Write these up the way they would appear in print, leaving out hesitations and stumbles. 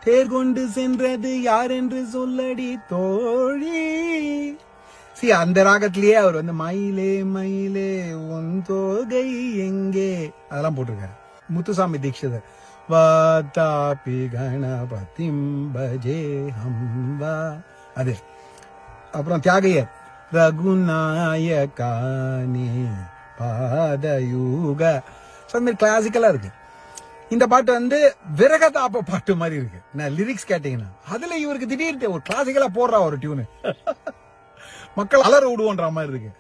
தேர் கொண்டு சென்றது யார் என்று சொல்லடி தோழி. அந்த ராகத்திலேயே அவர் வந்து மயிலே மயிலே உன் தோகை எங்கே அதெல்லாம் போட்டிருக்காரு. முத்துசாமி தீட்சிதர் வாதாபி கணபதிம் பஜே ஹம்பா அது. அப்புறம் தியாகையர் ரகுநாயகானே பாதயூக. அந்த மாதிரி கிளாசிக்கலா இருக்கு. இந்த பாட்டு வந்து விரகதாப பாட்டு மாதிரி இருக்கு. நான் லிரிக்ஸ் கேட்டீங்கன்னா அதுல இவருக்கு திடீர்னு ஒரு கிளாசிக்கலா போடுறா ஒரு டியூனு, மக்கள் அலற விடுவோன்ற மாதிரி இருக்கு.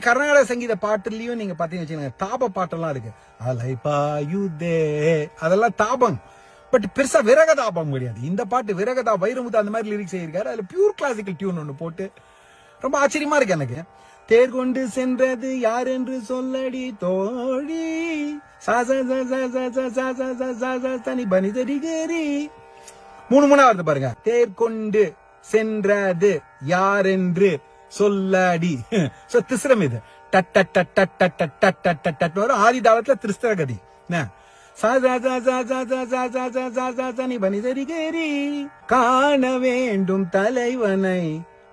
கர்நாடக சங்கீத பாட்டுலயும் நீங்க பாத்தீங்கன்னு வச்சுக்கோங்க, தாப பாட்டெல்லாம் இருக்கு. அலைபாயுதே அதெல்லாம் தாபம், பட் பெருசா விரகதாபம் கிடையாது. இந்த பாட்டு விரகதா வைரமுத்து அந்த மாதிரி லிரிக்ஸ் இருக்காரு. அதுல பியூர் கிளாசிக்கல் டியூன் ஒண்ணு போட்டு ரொம்ப ஆச்சரியமா இருக்கு எனக்கு. தேர் கொண்டு சென்றது யார் என்று சொல்லடி தோழி தனி பனிதரிகரி 3 வருது பாருங்க. தேர் கொண்டு சென்றது யார் என்று சொல்லடி. திஸ்ரம் இது வரும். ஆதிதாவத்துல திரிஸ்திரகதி தனி பனிதரிகரி. காண வேண்டும் தலைவனை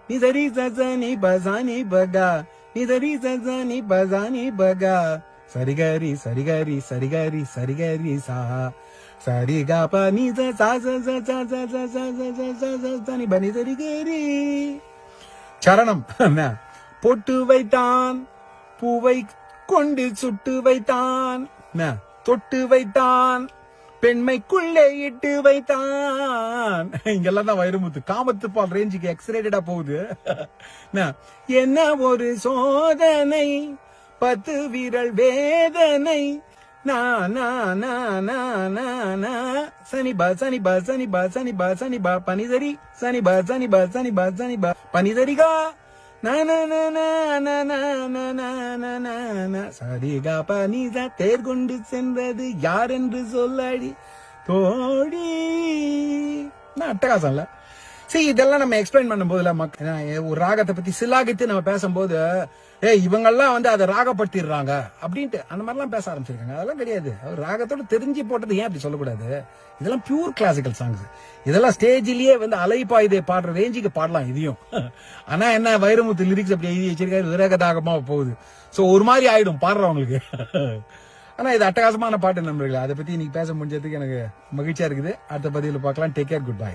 நிதரி சசனி பசானி பகா நிதரி சசனி பசானி பகா சரிகரி சரிகரி சரிகரி சரிகரி சா சரிகா பனி சனி பனி சரிகரி. சரணம். பொட்டு வைத்தான் பூவை கொண்டு சுட்டு வைத்தான் தொட்டு வைத்தான் பெண்மைக்குள்ளே இட்டு வைத்தான். இங்கெல்லாம் தான் வைரமுத்து காமத்து பால் ரேஞ்சுக்கு எக்ஸரேட்டடா போகுது. என்ன ஒரு சோதனை 10 விரல் வேதனை சனிபா சனிபா சனிபா சனிபா சனிபா பனிதரி சனிபா சனிபா சனிபா சனிபா பனிதரிகா சரிகா பனிதா. தேர் கொண்டு சென்றது யார் என்று சொல்லடி தோழி. அட்டகாசம் இல்ல? இதெல்லாம் நம்ம எக்ஸ்பிளைன் பண்ணும் போதுல ஒரு ராகத்தை பத்தி சிலாகித்து நம்ம பேசும்போது இவங்கெல்லாம் வந்து அதை ராகப்படுத்திடுறாங்க அப்படின்ட்டு அந்த மாதிரிலாம் பேச ஆரம்பிச்சிருக்காங்க. அதெல்லாம் கிடையாது. அவர் ராகத்தோட தெரிஞ்சு போட்டது ஏன் அப்படி சொல்லக்கூடாது? இதெல்லாம் பியூர் கிளாசிக்கல் சாங்ஸ். இதெல்லாம் ஸ்டேஜிலேயே வந்து அலைப்பாயுதே பாடுற ரேஞ்சுக்கு பாடலாம் இதையும். ஆனா என்ன வைரமுத்து லிரிக்ஸ் அப்படி எழுதி வச்சிருக்காரு, விரகதாகமா போகுது. ஒரு மாதிரி ஆயிடும் பாடுறவங்களுக்கு. ஆனா இது அட்டகாசமான பாட்டு நண்பர்களே. அதை பத்தி இன்னைக்கு பேச முடிஞ்சதுக்கு எனக்கு மகிழ்ச்சியா இருக்குது. அடுத்த பதிவில் பார்க்கலாம். Take care, good bye.